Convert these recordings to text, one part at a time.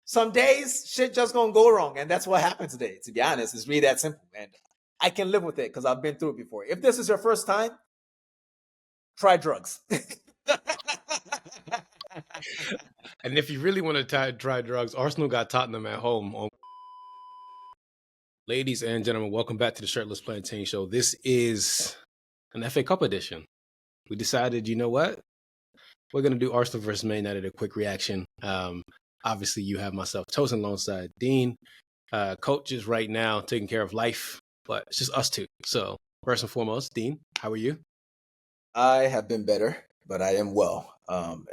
some days shit just gonna go wrong, and that's what happened today. To be honest, it's really that simple, and I can live with it because I've been through it before. If this is your first time, try drugs. And if you really want to try drugs, Arsenal got Tottenham at home. Ladies and gentlemen, welcome back to the Shirtless Plantain Show. This is an FA Cup edition. We decided, you know what? We're going to do Arsenal versus Man United, a quick reaction. Obviously, you have myself, Tosin, alongside Dean. Coach is right now taking care of life, but it's just us two. So first and foremost, Dean, how are you? I have been better, but I am well.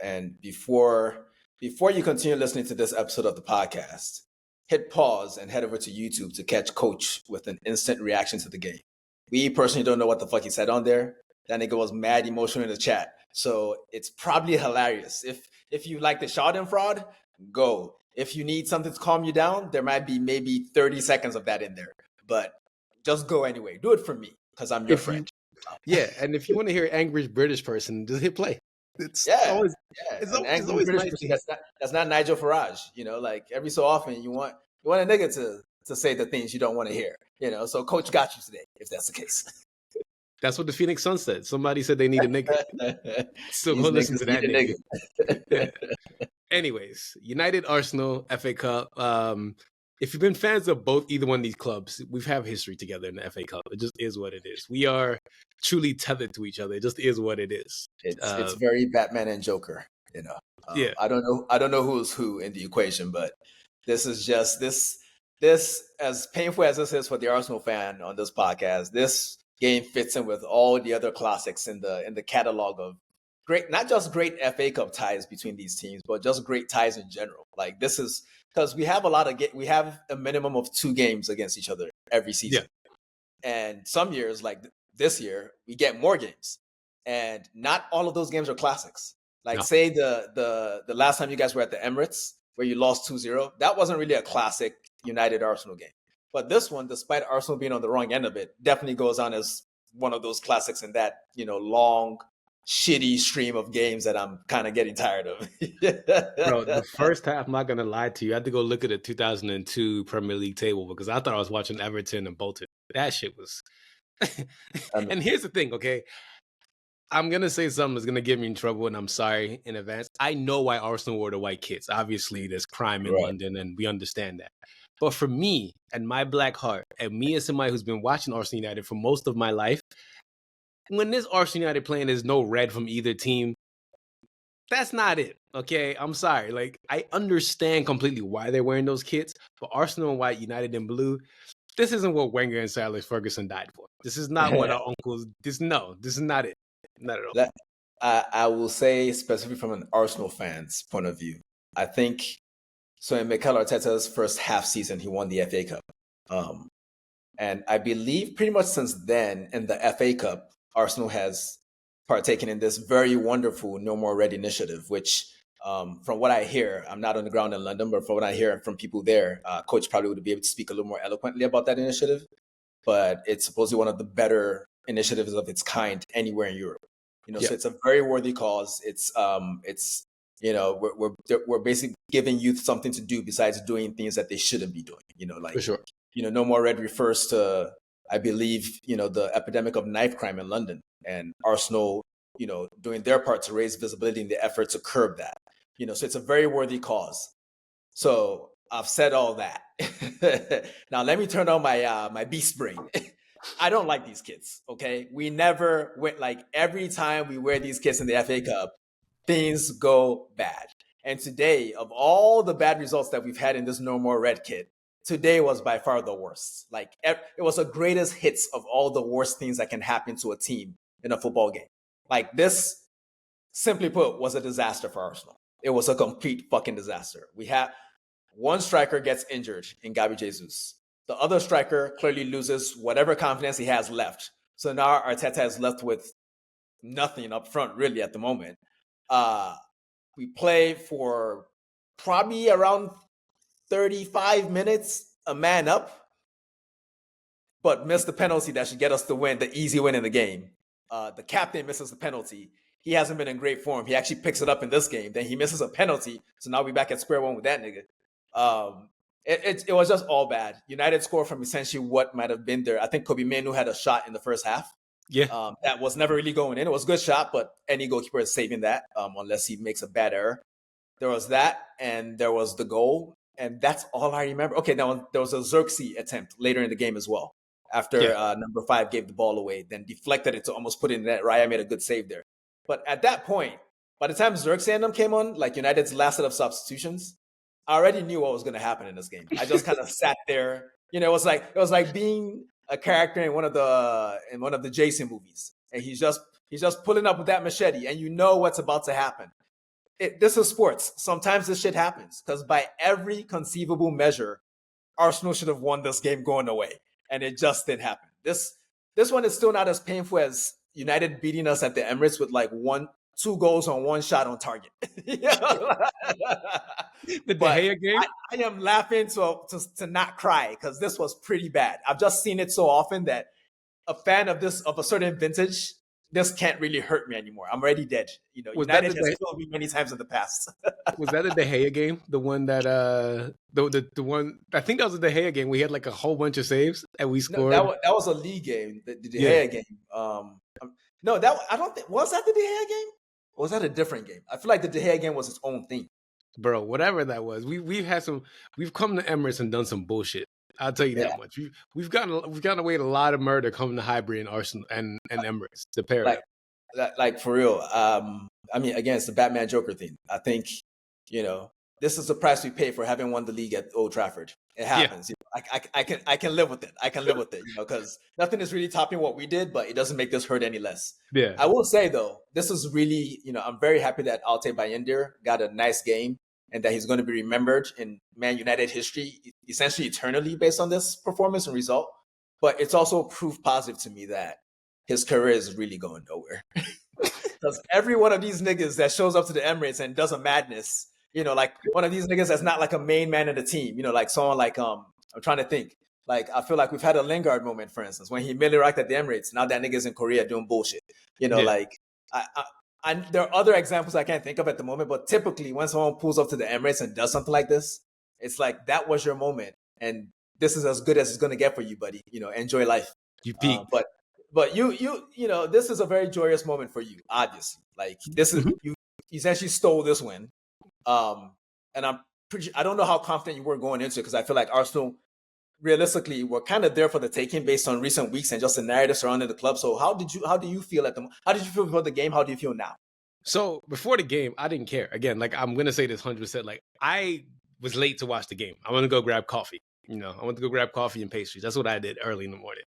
And before you continue listening to this episode of the podcast, hit pause and head over to YouTube to catch Coach with an instant reaction to the game. We personally don't know what the fuck he said on there. That nigga was mad emotional in the chat. So it's probably hilarious. If you like the Schadenfreude, go. If you need something to calm you down, there might be maybe 30 seconds of that in there. But just go anyway. Do it for me, because I'm your friend. Yeah, and if you want to hear angry British person, just hit play. It's always nice. That's not Nigel Farage. You know, like every so often you want a nigga to say the things you don't want to hear. You know, so Coach got you today, if that's the case. That's what the Phoenix Sun said. Somebody said they need a nigga. So go listen to that nigga. Anyways, United, Arsenal, FA Cup. If you've been fans of either one of these clubs, we've had history together in the FA Cup. It just is what it is. We are truly tethered to each other. It just is what it is. It's very Batman and Joker, you know. Yeah. I don't know who's who in the equation, but this is just this as painful as this is for the Arsenal fan on this podcast. This game fits in with all the other classics in the catalog of great, not just great FA Cup ties between these teams, but just great ties in general. Like this is because we have we have a minimum of 2 games against each other every season. Yeah. And some years, like this year, we get more games. And not all of those games are classics. Like say the last time you guys were at the Emirates where you lost 2-0, that wasn't really a classic United Arsenal game. But this one, despite Arsenal being on the wrong end of it, definitely goes on as one of those classics in that, you know, long, shitty stream of games that I'm kind of getting tired of. Bro, the first half, I'm not going to lie to you, I had to go look at the 2002 Premier League table because I thought I was watching Everton and Bolton. That shit was... And here's the thing, okay? I'm going to say something that's going to get me in trouble, and I'm sorry in advance. I know why Arsenal wore the white kits. Obviously, there's crime in London, and we understand that. But for me and my black heart, and me as somebody who's been watching Arsenal United for most of my life, when this Arsenal United playing is no red from either team, that's not it, okay? I'm sorry. Like, I understand completely why they're wearing those kits, but Arsenal in white, United in blue, this isn't what Wenger and Sir Alex Ferguson died for. This is not what our uncles... This is not it. Not at all. I will say, specifically from an Arsenal fan's point of view, I think... So in Mikel Arteta's first half season, he won the FA Cup. And I believe pretty much since then, in the FA Cup, Arsenal has partaken in this very wonderful No More Red initiative, which from what I hear, I'm not on the ground in London, but from what I hear from people there, Coach probably would be able to speak a little more eloquently about that initiative. But it's supposedly one of the better initiatives of its kind anywhere in Europe. You know, so it's a very worthy cause. It's you know, we're basically giving youth something to do besides doing things that they shouldn't be doing. You know, like for sure. You know, No More Red refers to, I believe, you know, the epidemic of knife crime in London, and Arsenal, you know, doing their part to raise visibility in the effort to curb that. You know, so it's a very worthy cause. So I've said all that. Now let me turn on my my beast brain. I don't like these kids. Okay, we never went, like, every time we wear these kits in the FA Cup, things go bad. And today, of all the bad results that we've had in this No More Red kit, today was by far the worst. Like, it was the greatest hits of all the worst things that can happen to a team in a football game. Like, this, simply put, was a disaster for Arsenal. It was a complete fucking disaster. We have one striker gets injured in Gabi Jesus. The other striker clearly loses whatever confidence he has left. So now Arteta is left with nothing up front, really, at the moment. We play for probably around 35 minutes, a man up, but missed the penalty that should get us the win, the easy win in the game. The captain misses the penalty. He hasn't been in great form. He actually picks it up in this game. Then he misses a penalty. So now we're back at square one with that nigga. Um, it was just all bad. United scored from essentially what might have been there. I think Kobe Mainoo had a shot in the first half. Yeah. That was never really going in. It was a good shot, but any goalkeeper is saving that unless he makes a bad error. There was that, and there was the goal, and that's all I remember. Okay, now there was a Xerxes attempt later in the game as well. After number 5 gave the ball away, then deflected it to almost put it in the net. Raya made a good save there. But at that point, by the time Xerxes and them came on, like United's last set of substitutions, I already knew what was going to happen in this game. I just kind of sat there. You know, it was like being a character in one of the Jason movies, and he's just pulling up with that machete, and you know what's about to happen. This is sports. Sometimes this shit happens because by every conceivable measure, Arsenal should have won this game going away, and it just didn't happen. This one is still not as painful as United beating us at the Emirates with like 2 goals on 1 shot on target. The De Gea game? I am laughing to not cry because this was pretty bad. I've just seen it so often that a fan of a certain vintage, this can't really hurt me anymore. I'm already dead. You know, United has killed me many times in the past. Was that the De Gea game? The one that the one, I think that was the De Gea game. We had like a whole bunch of saves and we scored. No, that was a league game. The De Gea game. No, I don't think, was that the De Gea game? Or was that a different game? I feel like the De Gea game was its own thing. Bro, whatever that was, we've come to Emirates and done some bullshit. I'll tell you that much. We've gotten away with a lot of murder coming to Highbury and Arsenal and Emirates. The pair of them. Like for real. I mean, again, it's the Batman Joker thing. I think, you know, this is the price we pay for having won the league at Old Trafford. It happens. Yeah. You know, I can live with it. I can live with it, you know, because nothing is really topping what we did, but it doesn't make this hurt any less. Yeah. I will say though, this is really, you know, I'm very happy that Altay Bayindir got a nice game and that he's going to be remembered in Man United history, essentially eternally based on this performance and result. But it's also proof positive to me that his career is really going nowhere. Because every one of these niggas that shows up to the Emirates and does a madness, you know, like one of these niggas that's not like a main man of the team, you know, like someone like, I'm trying to think. Like, I feel like we've had a Lingard moment, for instance, when he merely rocked at the Emirates. Now that nigga's in Korea doing bullshit. You know, like, there are other examples I can't think of at the moment, but typically when someone pulls up to the Emirates and does something like this, it's like, that was your moment. And this is as good as it's going to get for you, buddy. You know, enjoy life. You peaked. But you know, this is a very joyous moment for you, obviously. Like, this is, you essentially stole this win. And I don't know how confident you were going into it, because I feel like Arsenal realistically were kind of there for the taking based on recent weeks and just the narrative surrounding the club. So how do you feel how did you feel before the game? How do you feel now? So before the game, I didn't care. Again, like, I'm gonna say this 100%. Like, I was late to watch the game. I want to go grab coffee. You know, I went to go grab coffee and pastries. That's what I did early in the morning.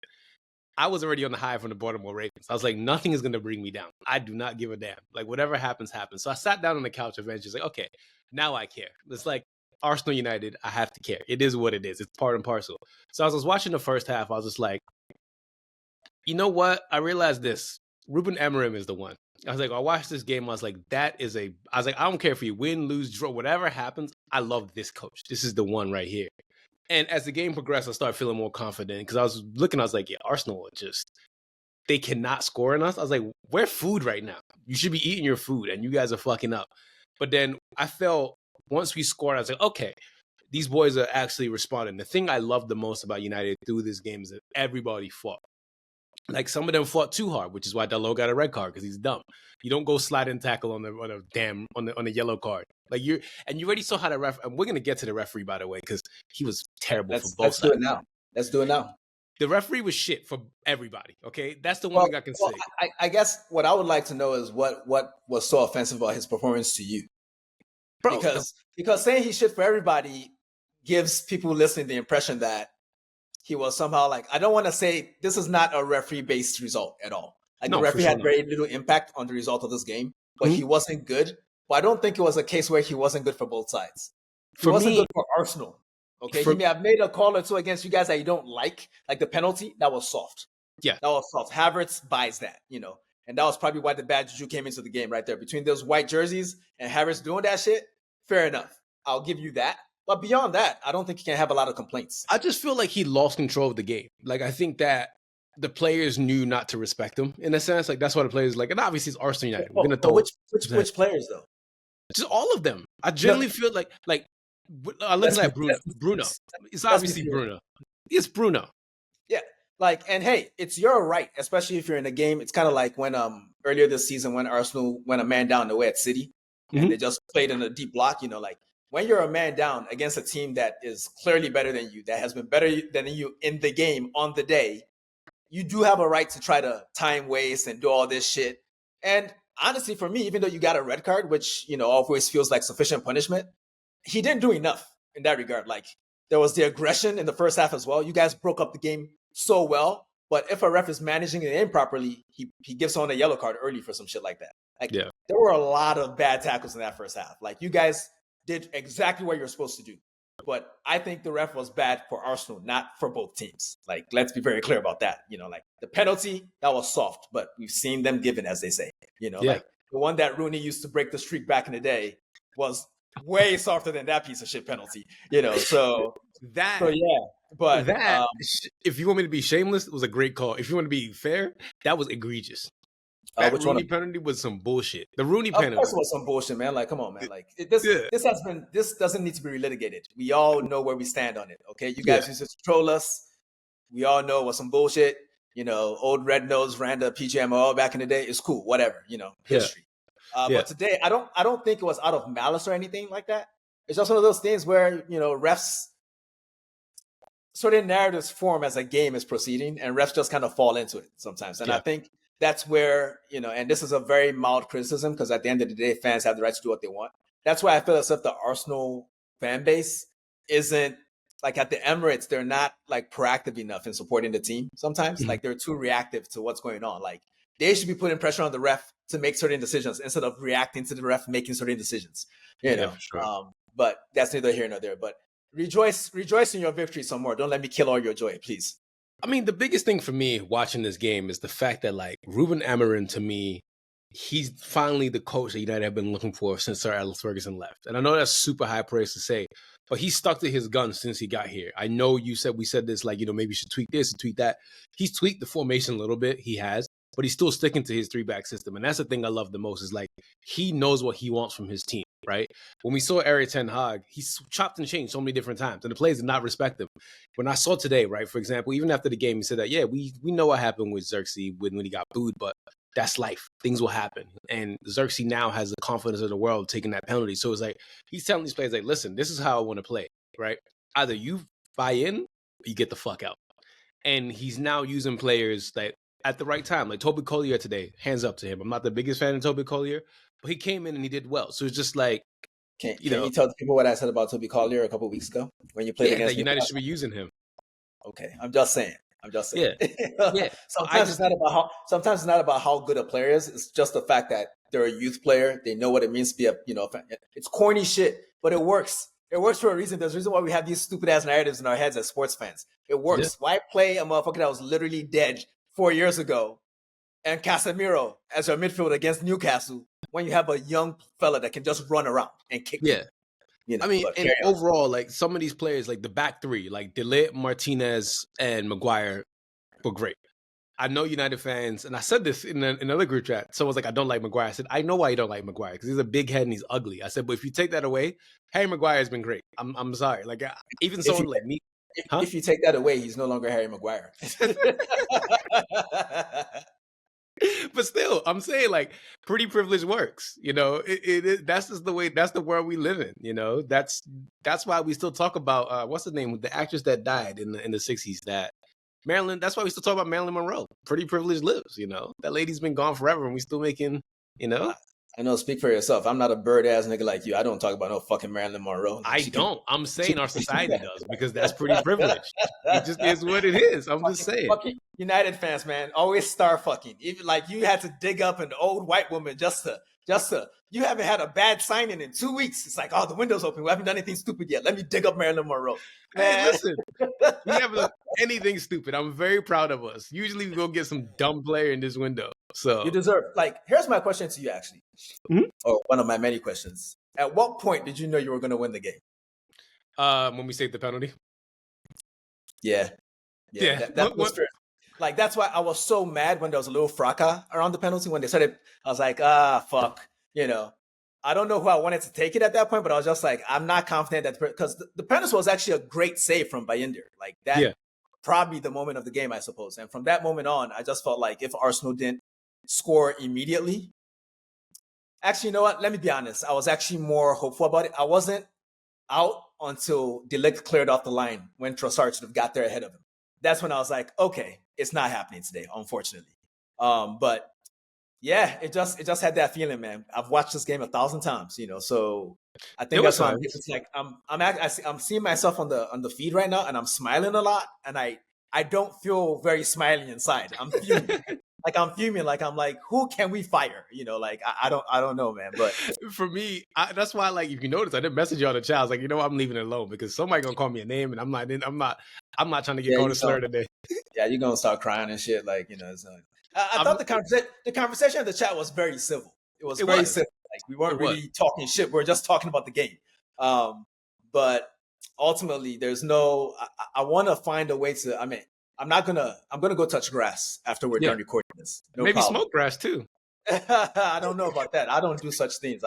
I was already on the high from the Baltimore Ravens. I was like, nothing is going to bring me down. I do not give a damn. Like, whatever happens, happens. So I sat down on the couch eventually. Like, okay, now I care. It's like Arsenal United. I have to care. It is what it is. It's part and parcel. So as I was watching the first half, I was just like, you know what? I realized this. Ruben Amorim is the one. I was like, I watched this game. I was like, I don't care if you win, lose, draw, whatever happens. I love this coach. This is the one right here. And as the game progressed, I started feeling more confident because I was looking, I was like, yeah, Arsenal they cannot score on us. I was like, we're food right now. You should be eating your food and you guys are fucking up. But then I felt once we scored, I was like, okay, these boys are actually responding. The thing I loved the most about United through this game is that everybody fought. Like, some of them fought too hard, which is why Dalot got a red card, because he's dumb. You don't go slide and tackle on the yellow card. Like, you already saw how the ref. And we're gonna get to the referee, by the way, because he was terrible for both sides. Let's do it now. The referee was shit for everybody. Okay, that's the one thing I can say. I guess what I would like to know is what was so offensive about his performance to you, bro? Because saying he's shit for everybody gives people listening the impression that he was somehow like, I don't want to say this is not a referee-based result at all. Like, the referee had very little impact on the result of this game, but he wasn't good. But I don't think it was a case where he wasn't good for both sides. He wasn't good for Arsenal. Okay, he may have made a call or two against you guys that you don't like the penalty. That was soft. Yeah, that was soft. Havertz buys that, you know, and that was probably why the bad juju came into the game right there. Between those white jerseys and Havertz doing that shit, fair enough. I'll give you that. But beyond that, I don't think he can have a lot of complaints. I just feel like he lost control of the game. Like, I think that the players knew not to respect him in a sense. Like, that's why the players like, and obviously it's Arsenal United. We're gonna throw which players though? Just all of them. I generally feel like Looking at Bruno. It's obviously Bruno. It's Bruno. Yeah. Like, and hey, it's your right, especially if you're in a game. It's kind of like when earlier this season when Arsenal went a man down away at City and they just played in a deep block, like when you're a man down against a team that is clearly better than you, that has been better than you in the game on the day, you do have a right to try to time waste and do all this shit. And honestly, for me, even though you got a red card, which, always feels like sufficient punishment, he didn't do enough in that regard. Like, there was the aggression in the first half as well. You guys broke up the game so well. But if a ref is managing it improperly, he gives someone a yellow card early for some shit like that. Like, there were a lot of bad tackles in that first half. Like, you guys did exactly what you're supposed to do. But I think the ref was bad for Arsenal, not for both teams. Like, let's be very clear about that. Like the penalty, that was soft, but we've seen them given, as they say. Like the one that Rooney used to break the streak back in the day was way softer than that piece of shit penalty. So yeah. But that, if you want me to be shameless, it was a great call. If you want to be fair, that was egregious. That Rooney penalty was some bullshit. The Rooney penalty. Of course it was some bullshit, man. Like, come on, man. Like, this doesn't need to be relitigated. We all know where we stand on it. Okay, you guys used to troll us. We all know it was some bullshit. Old Red Nose ran the PGMO back in the day. It's cool, whatever. History. But today, I don't think it was out of malice or anything like that. It's just one of those things where refs. Certain narratives form as a game is proceeding, and refs just kind of fall into it sometimes. And I think that's where, and this is a very mild criticism because at the end of the day, fans have the right to do what they want. That's why I feel as if the Arsenal fan base isn't, like at the Emirates, they're not like proactive enough in supporting the team sometimes. Like they're too reactive to what's going on. Like they should be putting pressure on the ref to make certain decisions instead of reacting to the ref making certain decisions. Sure. But that's neither here nor there. But rejoice in your victory some more. Don't let me kill all your joy, please. I mean, the biggest thing for me watching this game is the fact that, like, Ruben Amorim, to me, he's finally the coach that United have been looking for since Sir Alex Ferguson left. And I know that's super high praise to say, but he stuck to his guns since he got here. I know we said this, like, maybe you should tweak this and tweak that. He's tweaked the formation a little bit. He has, but he's still sticking to his 3-back system. And that's the thing I love the most is, like, he knows what he wants from his team. Right? When we saw Erik ten Hag, he's chopped and changed so many different times, and the players did not respect him. When I saw today, right, for example, even after the game, he said that, we know what happened with Xerxes when he got booed, but that's life. Things will happen. And Xerxes now has the confidence of the world taking that penalty. So it's like, he's telling these players, like, listen, this is how I want to play, right? Either you buy in or you get the fuck out. And he's now using players that at the right time, like Toby Collier today, hands up to him. I'm not the biggest fan of Toby Collier, but he came in and he did well. So it's just like, can you tell the people what I said about Toby Collier a couple of weeks ago when you played against United should be using him. Okay, I'm just saying. Yeah. Sometimes it's not about how good a player is. It's just the fact that they're a youth player. They know what it means to be a It's corny shit, but it works. It works for a reason. There's a reason why we have these stupid ass narratives in our heads as sports fans. It works. Yeah. Why play a motherfucker that was literally dead 4 years ago and Casemiro as your midfielder against Newcastle when you have a young fella that can just run around and kick? Yeah. I mean, and overall, like some of these players, like the back three, like De Ligt, Martinez, and Maguire were great. I know United fans, and I said this in another group chat. Someone's like, I don't like Maguire. I said, I know why you don't like Maguire, because he's a big head and he's ugly. I said, but if you take that away, Harry Maguire has been great. I'm sorry. Like, even someone like me. If you take that away, he's no longer Harry Maguire. But still, I'm saying, like, pretty privilege works. That's just the way. That's the world we live in. That's why we still talk about what's the name, the actress that died in the 60s. That Marilyn. That's why we still talk about Marilyn Monroe. Pretty privilege lives. That lady's been gone forever, and we still making. I know. Speak for yourself. I'm not a bird ass nigga like you. I don't talk about no fucking Marilyn Monroe. I'm saying our society does, because that's pretty privileged. It just is what it is. I'm just saying. Fucking United fans, man, always star fucking. Even like you had to dig up an old white woman just to. You haven't had a bad signing in 2 weeks. It's like, oh, the window's open. We haven't done anything stupid yet. Let me dig up Marilyn Monroe. Man. Hey, listen, we haven't done anything stupid. I'm very proud of us. Usually we go get some dumb player in this window. So you deserve. Like, here's my question to you, actually, or one of my many questions. At what point did you know you were going to win the game? When we saved the penalty. Yeah. That was fair. Like, that's why I was so mad when there was a little fracas around the penalty. When they started, I was like, fuck, I don't know who I wanted to take it at that point, but I was just like, I'm not confident that because the penalty was actually a great save from Bayindir. Like that, Yeah. probably the moment of the game, I suppose. And from that moment on, I just felt like if Arsenal didn't score immediately, actually, you know what? Let me be honest. I was actually more hopeful about it. I wasn't out until De Ligt cleared off the line when Trossard should have got there ahead of him. That's when I was like, okay, it's not happening today, unfortunately. But yeah, it just had that feeling, man. I've watched this game 1,000 times, so I think that's why it's like I'm seeing myself on the feed right now, and I'm smiling a lot, and I don't feel very smiley inside. I'm fuming. Like I'm like, who can we fire? Like I don't know, man. But for me, that's why, like, if you notice, I didn't message you on the chat. I was like, I'm leaving it alone because somebody gonna call me a name, and I'm not trying to get called a slur today. Yeah, you're gonna start crying and shit. Like, it's I thought the conversation in the chat was very civil. It was very civil. Like we weren't really talking shit. We were just talking about the game. But ultimately, there's no. I want to find a way to. I mean, I'm gonna go touch grass after we're done recording this. No Maybe problem. smoke grass too. I don't know about that. I don't do such things.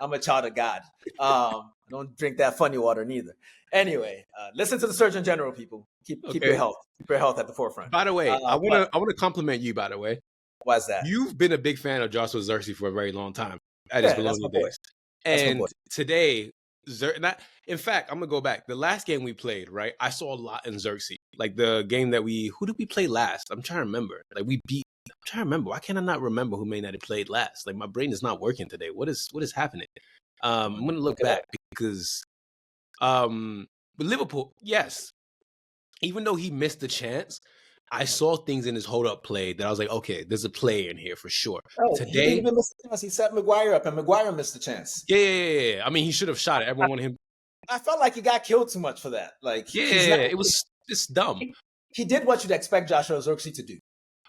I'm a child of God. I don't drink that funny water neither. Anyway, listen to the Surgeon General, people. Keep your health. Keep your health at the forefront. By the way, I want to compliment you. By the way, why is that? You've been a big fan of Joshua Zirkzee for a very long time at his Bologna days, and today. In fact, I'm gonna go back. The last game we played, right? I saw a lot in Zirkzee. Like the game that who did we play last? I'm trying to remember. Like we beat. I'm trying to remember. Why can't I not remember who Man United played last? Like my brain is not working today. What is happening? I'm gonna look back because, with Liverpool, yes, even though he missed the chance, I saw things in his hold-up play that I was like, okay, there's a play in here for sure. Today, he didn't even miss the chance. He set Maguire up, and Maguire missed the chance. Yeah. I mean, he should have shot it. Everyone wanted him. I felt like he got killed too much for that. Like, it was just dumb. He did what you'd expect Joshua Zirkzee to do.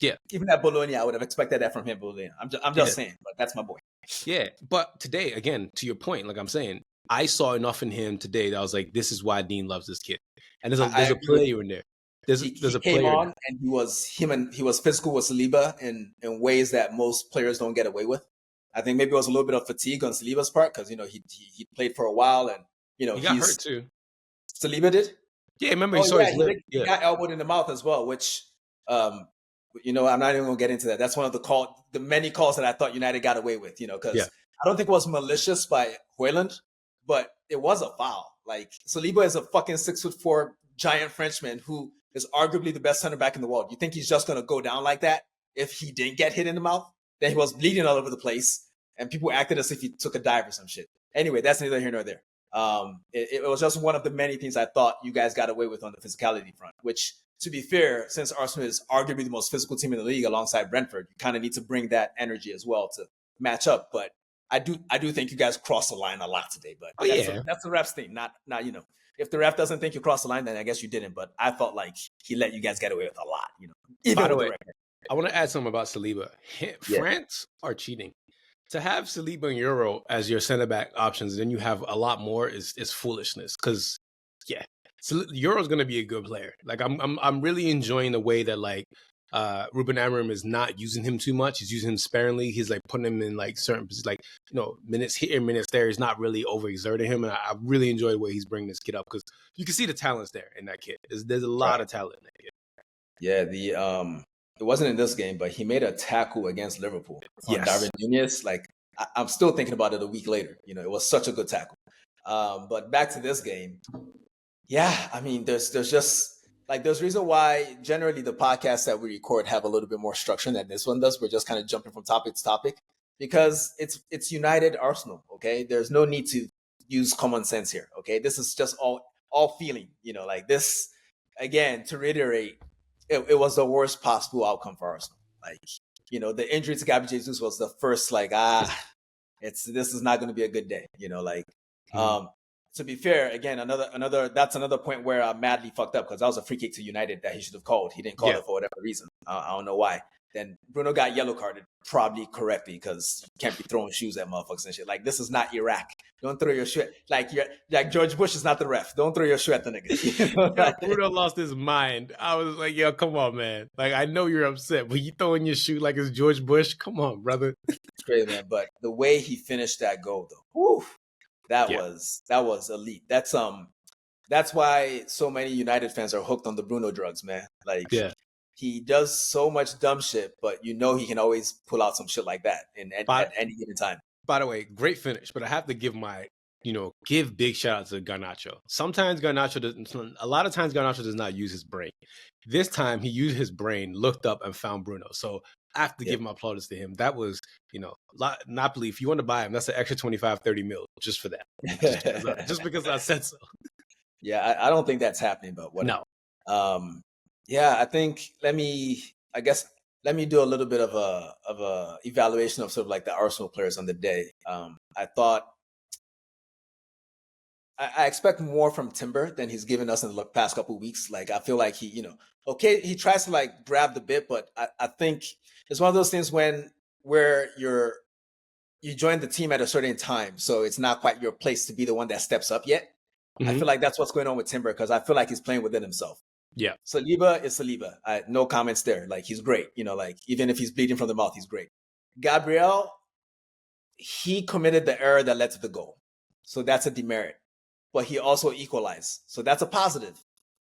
Yeah. Even at Bologna, I would have expected that from him. Bologna. I'm just saying, but that's my boy. Yeah, but today, again, to your point, like I'm saying, I saw enough in him today that I was like, this is why Dean loves this kid. And there's a player in there. There's a player. Came on and he was physical with Saliba in ways that most players don't get away with. I think maybe it was a little bit of fatigue on Saliba's part because he played for a while and he got hurt too. Saliba did. Yeah, remember he saw his lip. He got elbowed in the mouth as well, which I'm not even gonna get into that. That's one of the many calls that I thought United got away with. Because I don't think it was malicious by Højlund, but it was a foul. Like Saliba is a fucking 6'4" giant Frenchman who is arguably the best center back in the world. You think he's just going to go down like that if he didn't get hit in the mouth? Then he was bleeding all over the place, and people acted as if he took a dive or some shit. Anyway, that's neither here nor there. It was just one of the many things I thought you guys got away with on the physicality front, which, to be fair, since Arsenal is arguably the most physical team in the league alongside Brentford, you kind of need to bring that energy as well to match up. But I do think you guys crossed the line a lot today. But that's the ref's thing. Not if the ref doesn't think you crossed the line, then I guess you didn't. But I felt like he let you guys get away with a lot. Even by the way, I want to add something about Saliba. France are cheating. To have Saliba and Euro as your center back options, then you have a lot more is foolishness. Because Euro's going to be a good player. Like I'm really enjoying the way that like Ruben Amorim is not using him too much. He's using him sparingly. He's like putting him in like certain like minutes here, minutes there. He's not really overexerting him, and I really enjoy the way he's bringing this kid up because you can see the talents there in that kid. There's a lot of talent in that kid. Yeah, it wasn't in this game, but he made a tackle against Liverpool on Darwin Nunez. Like I'm still thinking about it a week later. It was such a good tackle. But back to this game, I mean, there's just. Like, there's a reason why generally the podcasts that we record have a little bit more structure than this one does. We're just kind of jumping from topic to topic because it's United Arsenal, okay? There's no need to use common sense here, okay? This is just all feeling, like this, again, to reiterate, it was the worst possible outcome for Arsenal. Like, the injury to Gabriel Jesus was the first, like, this is not going to be a good day, To be fair, again, that's another point where Madley fucked up because that was a free kick to United that he should have called. He didn't call it for whatever reason. I don't know why. Then Bruno got yellow carded, probably correctly, because you can't be throwing shoes at motherfuckers and shit. Like, this is not Iraq. Don't throw your shoe. Like George Bush is not the ref. Don't throw your shoe at the nigga. You know? Yo, Bruno lost his mind. I was like, yo, come on, man. Like, I know you're upset, but you throwing your shoe like it's George Bush? Come on, brother. It's crazy, man. But the way he finished that goal, though, whew, that was elite. That's why so many United fans are hooked on the Bruno drugs, man. Like, he does so much dumb shit, but you know he can always pull out some shit like that at any given time. By the way, great finish, but I have to give big shout out to Garnacho. A lot of times Garnacho does not use his brain. This time he used his brain, looked up and found Bruno. So I have to give my plaudits to him. That was, Napoli, if you want to buy him, that's an extra 25, 30 mil just for that. Just because I said so. Yeah, I don't think that's happening, but whatever. No. Yeah, I think let me do a little bit of a evaluation of sort of like the Arsenal players on the day. I thought I expect more from Timber than he's given us in the past couple of weeks. Like, I feel like he tries to like grab the bit, but I think it's one of those things where you join the team at a certain time, so it's not quite your place to be the one that steps up yet. Mm-hmm. I feel like that's what's going on with Timber, because I feel like he's playing within himself. Yeah. Saliba is Saliba. No comments there. Like, he's great. Like, even if he's bleeding from the mouth, he's great. Gabriel, he committed the error that led to the goal. So that's a demerit. But he also equalized. So that's a positive.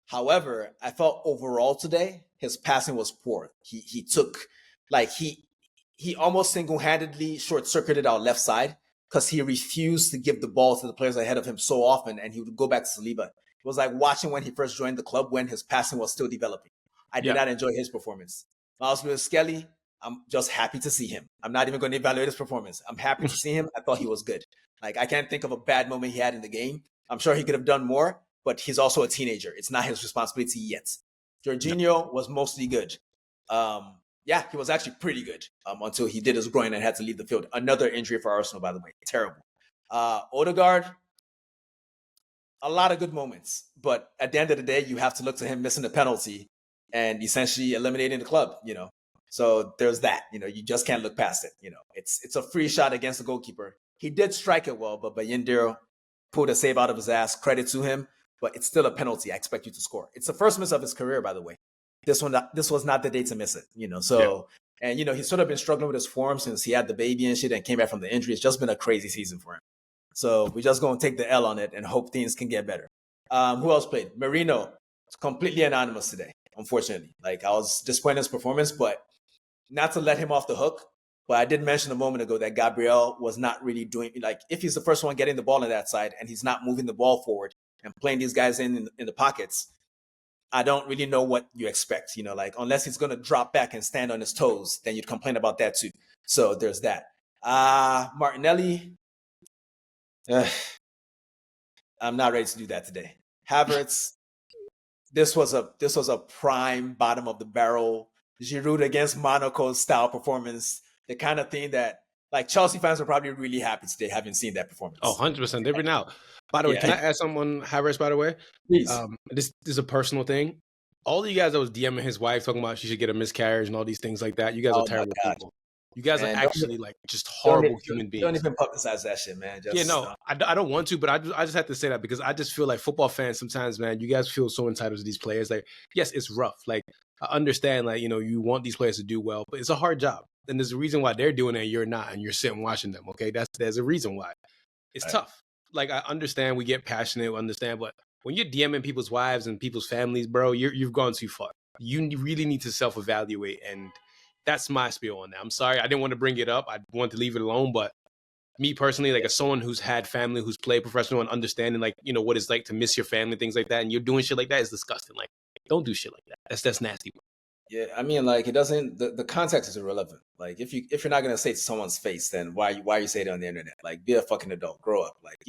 However, I felt overall today, his passing was poor. He almost single-handedly short-circuited our left side, because he refused to give the ball to the players ahead of him so often, and he would go back to Saliba. It was like watching when he first joined the club, when his passing was still developing. I did not enjoy his performance. Miles Lewis-Skelly, I'm just happy to see him. I'm not even going to evaluate his performance. I'm happy to see him. I thought he was good. Like, I can't think of a bad moment he had in the game. I'm sure he could have done more, but he's also a teenager. It's not his responsibility yet. Jorginho was mostly good. Yeah, he was actually pretty good until he did his groin and had to leave the field. Another injury for Arsenal, by the way. Terrible. Odegaard, a lot of good moments. But at the end of the day, you have to look to him missing the penalty and essentially eliminating the club, So there's that. You just can't look past it. It's a free shot against the goalkeeper. He did strike it well, but Bayindir pulled a save out of his ass. Credit to him. But it's still a penalty. I expect you to score. It's the first miss of his career, by the way. This was not the day to miss it, So, yeah. And he's sort of been struggling with his form since he had the baby and shit and came back from the injury. It's just been a crazy season for him. So we're just gonna take the L on it and hope things can get better. Who else played? Merino, completely anonymous today, unfortunately. Like, I was disappointed in his performance, but not to let him off the hook. But I did mention a moment ago that Gabriel was not really doing, like, if he's the first one getting the ball on that side and he's not moving the ball forward and playing these guys in the pockets, I don't really know what you expect, like, unless he's going to drop back and stand on his toes, then you'd complain about that too. So there's that. Martinelli, I'm not ready to do that today. Havertz, this was a prime bottom of the barrel Giroud against Monaco style performance. The kind of thing that, like, Chelsea fans are probably really happy today having seen that performance. Oh, 100%. They've been out. By the way, can I add something on Havertz, by the way? Please. This is a personal thing. All of you guys that was DMing his wife talking about she should get a miscarriage and all these things like that, you guys are terrible people. You guys are actually like just horrible human beings. Don't even publicize that shit, man. I don't want to, but I just have to say that because I just feel like football fans sometimes, man, you guys feel so entitled to these players. Like, yes, it's rough. Like, I understand, like, you want these players to do well, but it's a hard job. And there's a reason why they're doing it and you're not, and you're sitting watching them, okay? There's a reason why. It's tough. Like, I understand we get passionate, but when you're DMing people's wives and people's families, bro, you've gone too far. You really need to self-evaluate, and that's my spiel on that. I'm sorry, I didn't want to bring it up. I wanted to leave it alone, but me personally, like, as someone who's had family, who's played professional and understanding, like, what it's like to miss your family, things like that, and you're doing shit like that is disgusting. Like, don't do shit like that. That's nasty. Yeah, I mean, like, it doesn't. The context is irrelevant. Like, if you're not gonna say it to someone's face, then why you say it on the internet? Like, be a fucking adult, grow up. Like,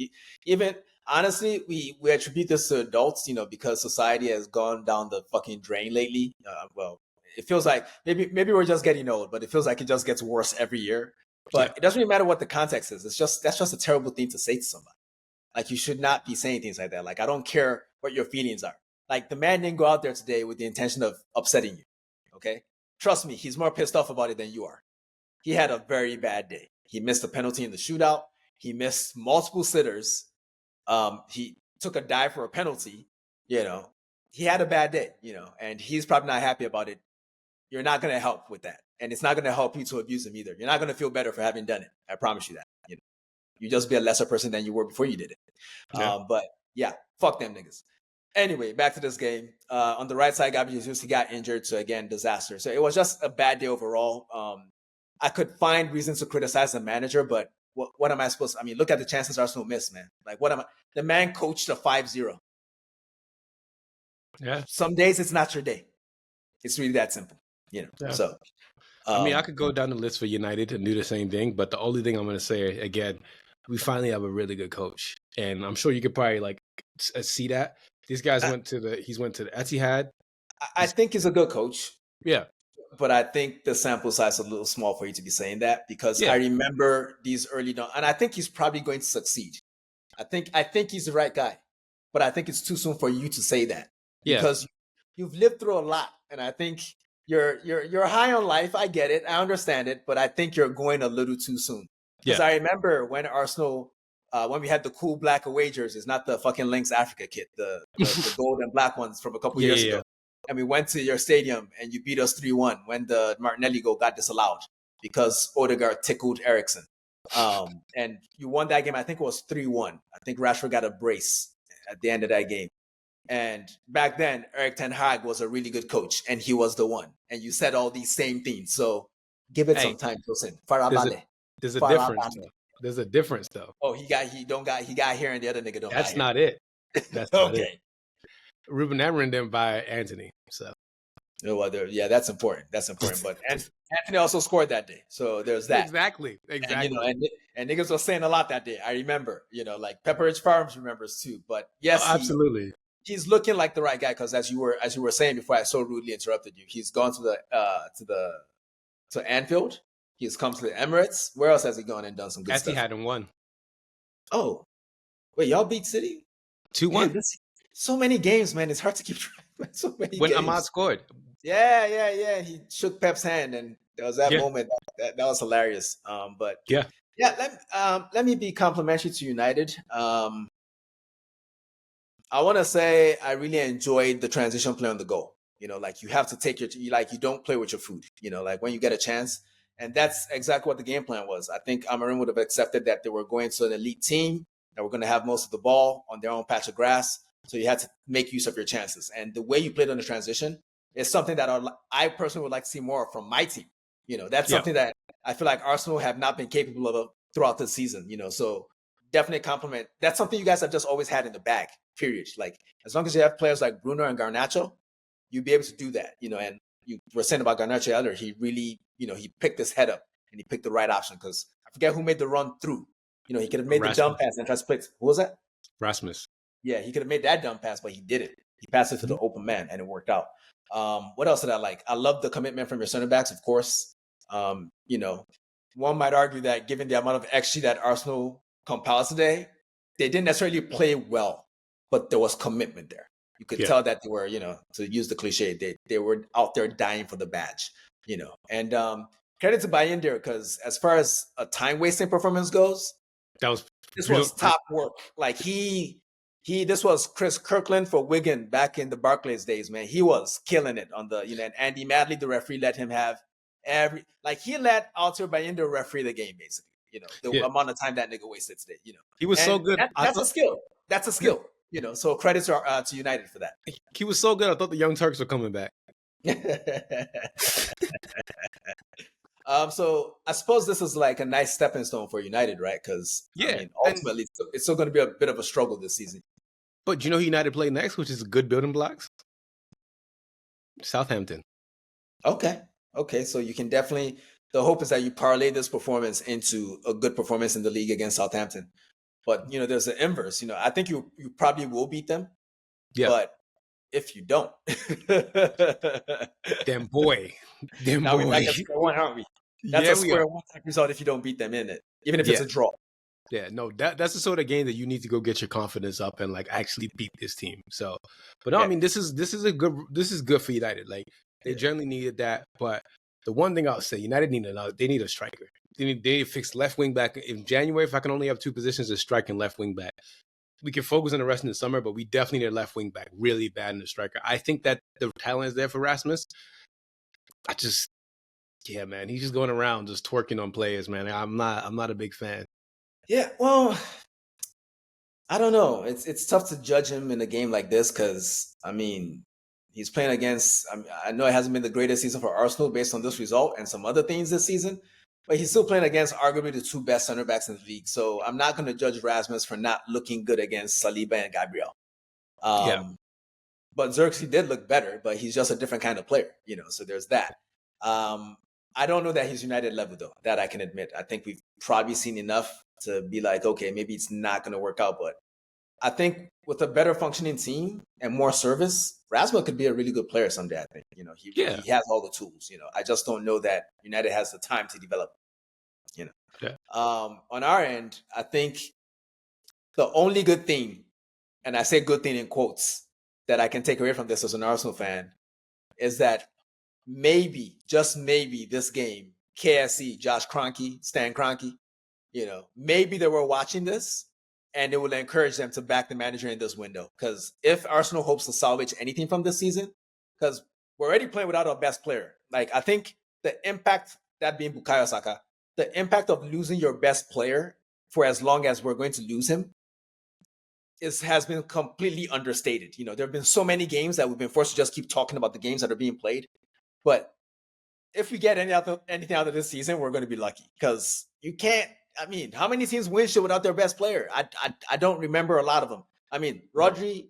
even honestly, we attribute this to adults, because society has gone down the fucking drain lately. Well, it feels like maybe we're just getting old, but it feels like it just gets worse every year. But It doesn't really matter what the context is. That's just a terrible thing to say to somebody. Like, you should not be saying things like that. Like, I don't care what your feelings are. Like, the man didn't go out there today with the intention of upsetting you. Okay. trust me, he's more pissed off about it than you are. He had a very bad day. He missed a penalty in the shootout. He missed multiple sitters. He took a dive for a penalty. He had a bad day, and he's probably not happy about it. You're not going to help with that. And it's not going to help you to abuse him either. You're not going to feel better for having done it. I promise you that. You just be a lesser person than you were before you did it. Yeah. But yeah, fuck them niggas. Anyway, back to this game. On the right side, Gabriel Jesus, he got injured. So again, disaster. So it was just a bad day overall. I could find reasons to criticize the manager, but what am I supposed to? I mean, look at the chances Arsenal missed, man. Like, what am I? The man coached a 5-0. Yeah. Some days it's not your day. It's really that simple, Yeah. So, I mean, I could go down the list for United and do the same thing, but the only thing I'm going to say again, we finally have a really good coach, and I'm sure you could probably see that. These guys went to the Etihad. I think he's a good coach. Yeah. But I think the sample size is a little small for you to be saying that, because I remember these early down, and I think he's probably going to succeed. I think he's the right guy, but I think it's too soon for you to say that because you've lived through a lot, and I think you're high on life. I get it, I understand it, but I think you're going a little too soon. Because I remember when Arsenal, when we had the cool black away jerseys, not the fucking Lynx Africa kit, the gold and black ones from a couple years ago. And we went to your stadium and you beat us 3-1 when the Martinelli goal got disallowed because Odegaard tickled Eriksen. And you won that game. I think it was 3-1. I think Rashford got a brace at the end of that game. And back then, Erik ten Hag was a really good coach, and he was the one. And you said all these same things. So give it some time, Tosin. There's a difference. There's a difference, though. Oh, he got here, and the other nigga don't. That's got not here. it. That's not it. Ruben Amorim didn't buy Anthony, so. Well, that's important. That's important. But Anthony also scored that day, so there's that. Exactly. And, and niggas was saying a lot that day. I remember, like Pepperidge Farms remembers too. But yes, absolutely, he's looking like the right guy because as you were saying before, I so rudely interrupted you. He's gone to Anfield. He's come to the Emirates. Where else has he gone and done some good stuff? He hadn't won. Oh, wait, y'all beat City 2-1. So many games, man. It's hard to keep track. So many when games. Ahmad scored. Yeah. He shook Pep's hand, and there was that moment that was hilarious. But let me be complimentary to United. I want to say I really enjoyed the transition play on the goal. Like you have to take you don't play with your food. Like when you get a chance, and that's exactly what the game plan was. I think Amorim would have accepted that they were going to an elite team that were going to have most of the ball on their own patch of grass. So you had to make use of your chances. And the way you played on the transition is something that I personally would like to see more from my team. That's something that I feel like Arsenal have not been capable of throughout the season. So definitely compliment. That's something you guys have just always had in the bag, period. Like as long as you have players like Bruno and Garnacho, you'll be able to do that. And you were saying about Garnacho earlier, he really, he picked his head up and he picked the right option because I forget who made the run through. He could have made the dumb pass and tried to play. Who was that? Rasmus. Yeah, he could have made that dumb pass, but he didn't. He passed it to the open man, and it worked out. What else did I like? I love the commitment from your center backs, of course. One might argue that given the amount of XG that Arsenal compiled today, they didn't necessarily play well, but there was commitment there. You could tell that they were, to use the cliche, they were out there dying for the badge, And credit to Bayindir because as far as a time-wasting performance goes, this was top work. Like this was Chris Kirkland for Wigan back in the Barclays days, man. He was killing it on the, and Andy Madley, the referee, let him have he let Alter Bayindir referee the game, basically, the amount of time that nigga wasted today, He was so good. That's a skill. That's a skill, so credits are to United for that. He was so good. I thought the Young Turks were coming back. So I suppose this is like a nice stepping stone for United, right? Because ultimately it's still going to be a bit of a struggle this season. But who United play next, which is good building blocks? Southampton. Okay. So you can definitely. The hope is that you parlay this performance into a good performance in the league against Southampton. But there's the inverse. I think you probably will beat them. Yeah. But if you don't, then boy, now we're back at square one, aren't we? That's a square one type result if you don't beat them in it, even if it's a draw. Yeah, no, that's the sort of game that you need to go get your confidence up and actually beat this team. So, but no, I mean, this is good for United. Like They generally needed that. But the one thing I'll say, United they need a striker. They need to fix left wing back. In January, if I can only have two positions, is strike and left wing back. We can focus on the rest in the summer, but we definitely need a left wing back really bad in the striker. I think that the talent is there for Rasmus. Yeah, man, he's just going around just twerking on players, man. I'm not a big fan. Yeah, well, I don't know. It's tough to judge him in a game like this because I mean he's playing against. I know it hasn't been the greatest season for Arsenal based on this result and some other things this season, but he's still playing against arguably the two best center backs in the league. So I'm not going to judge Rasmus for not looking good against Saliba and Gabriel. But Xerxes did look better, but he's just a different kind of player, So there's that. I don't know that he's United level though. That I can admit. I think we've probably seen enough to be like, okay, maybe it's not going to work out. But I think with a better functioning team and more service, Rasmus could be a really good player someday. I think he has all the tools. I just don't know that United has the time to develop. On our end, I think the only good thing, and I say good thing in quotes, that I can take away from this as an Arsenal fan is that maybe, just maybe, this game, KSE, Josh Kroenke, Stan Kroenke, maybe they were watching this and it will encourage them to back the manager in this window. Because if Arsenal hopes to salvage anything from this season, because we're already playing without our best player. Like, I think the impact, that being Bukayo Saka, the impact of losing your best player for as long as we're going to lose him has been completely understated. There have been so many games that we've been forced to just keep talking about the games that are being played. But if we get anything out of this season, we're going to be lucky because you can't. I mean, how many teams win shit without their best player? I don't remember a lot of them. I mean, Rodri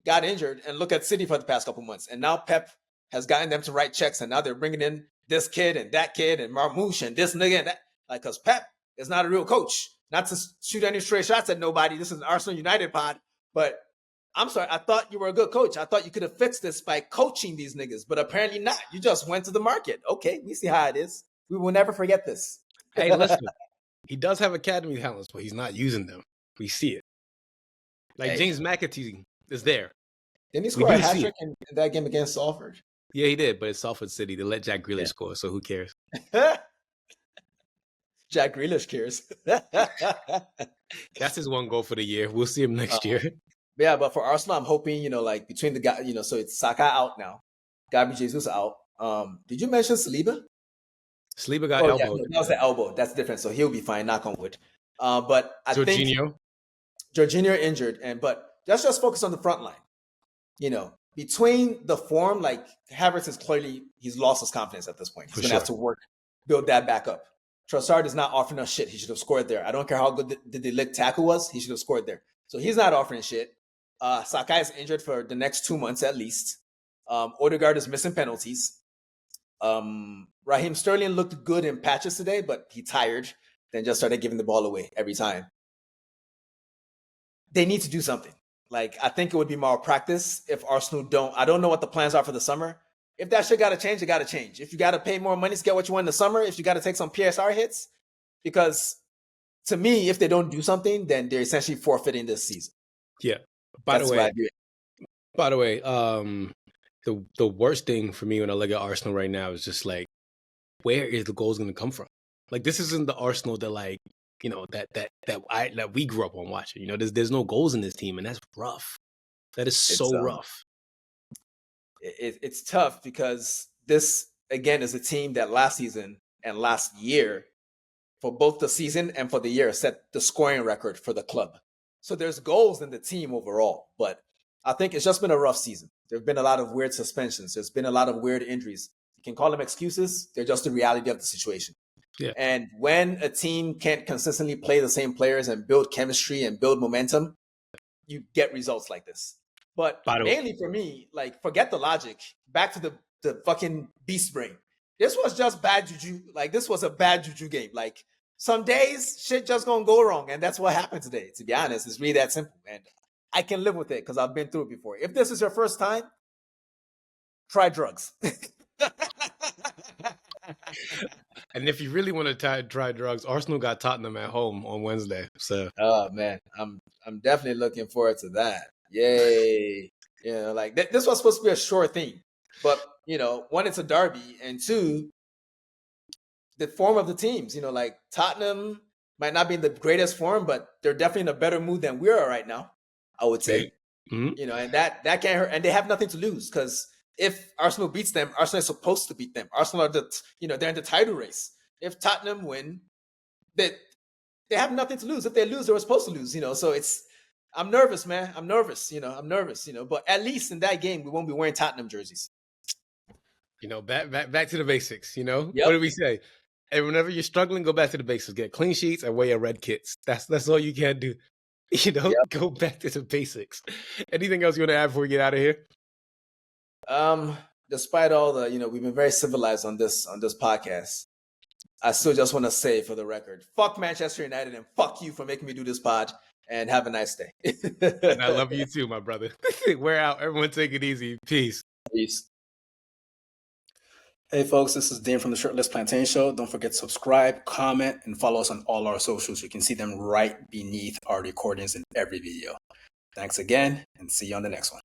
got injured, and look at City for the past couple months, and now Pep has gotten them to write checks, and now they're bringing in this kid and that kid and Marmouche and this nigga and that. Like, because Pep is not a real coach. Not to shoot any straight shots at nobody. This is an Arsenal United pod, but I'm sorry. I thought you were a good coach. I thought you could have fixed this by coaching these niggas, but apparently not. You just went to the market. Okay, we see how it is. We will never forget this. Hey, listen. He does have academy talents, but he's not using them. We see it. Like James McAtee is there. Didn't he score a hat-trick in that game against Salford? Yeah, he did, but it's Salford City. They let Jack Grealish score, so who cares? Jack Grealish cares. That's his one goal for the year. We'll see him next year. Yeah, but for Arsenal, I'm hoping, like between the guys, so it's Saka out now. Gabriel Jesus out. Did you mention Saliba? Saliba got elbowed. Yeah, that was the elbow. That's different. So he'll be fine, knock on wood. But I think Jorginho injured, but let's just focus on the front line. Between the form, like Havertz is clearly, he's lost his confidence at this point. He's going to have to build that back up. Trossard is not offering us shit. He should have scored there. I don't care how good the Ligt tackle was. He should have scored there. So he's not offering shit. Sakai is injured for the next 2 months at least. Odegaard is missing penalties. Raheem Sterling looked good in patches today, but he tired. Then just started giving the ball away every time. They need to do something. Like, I think it would be more practice if Arsenal don't. I don't know what the plans are for the summer. If that shit got to change, it got to change. If you got to pay more money to get what you want in the summer, if you got to take some PSR hits, because to me, if they don't do something, then they're essentially forfeiting this season. Yeah. By the way, the worst thing for me when I look at Arsenal right now is just like, where is the goals going to come from? Like, this isn't the Arsenal that that we grew up on watching. There's no goals in this team, and that's rough. That is so rough. It's tough because this, again, is a team that last season and last year, for both the season and for the year, set the scoring record for the club. So there's goals in the team overall, but I think it's just been a rough season. There have been a lot of weird suspensions. There's been a lot of weird injuries. You can call them excuses. They're just the reality of the situation. Yeah. And when a team can't consistently play the same players and build chemistry and build momentum, you get results like this. But mainly for me, like, forget the logic. Back to the fucking beast brain. This was just bad juju. Like, this was a bad juju game. Like, some days shit just gonna go wrong, and that's what happened today. To be honest, it's really that simple, and I can live with it because I've been through it before. If this is your first time, try drugs. And if you really want to try drugs, Arsenal got Tottenham at home on Wednesday. So, oh man, I'm definitely looking forward to that. Yay! Like this was supposed to be a short thing. But, you know, one, it's a derby, and two, the form of the teams. You know, like Tottenham might not be in the greatest form, but they're definitely in a better mood than we are right now, I would say. Mm-hmm. You know, and that can't hurt. And they have nothing to lose, because if Arsenal beats them, Arsenal is supposed to beat them. Arsenal are they're in the title race. If Tottenham win, they have nothing to lose. If they lose, they were supposed to lose. You know, so I'm nervous, man. I'm nervous. You know, But at least in that game, we won't be wearing Tottenham jerseys. You know, back to the basics. You know, Yep. What do we say? And whenever you're struggling, go back to the basics. Get clean sheets and wear your red kits. That's all you can do. You know, Yep. Go back to the basics. Anything else you want to add before we get out of here? Despite all the, we've been very civilized on this podcast. I still just want to say, for the record, fuck Manchester United and fuck you for making me do this pod, and have a nice day. And I love you too, my brother. We're out. Everyone take it easy. Peace. Peace. Hey folks, this is Dean from the Shirtless Plantain Show. Don't forget to subscribe, comment, and follow us on all our socials. You can see them right beneath our recordings in every video. Thanks again, and see you on the next one.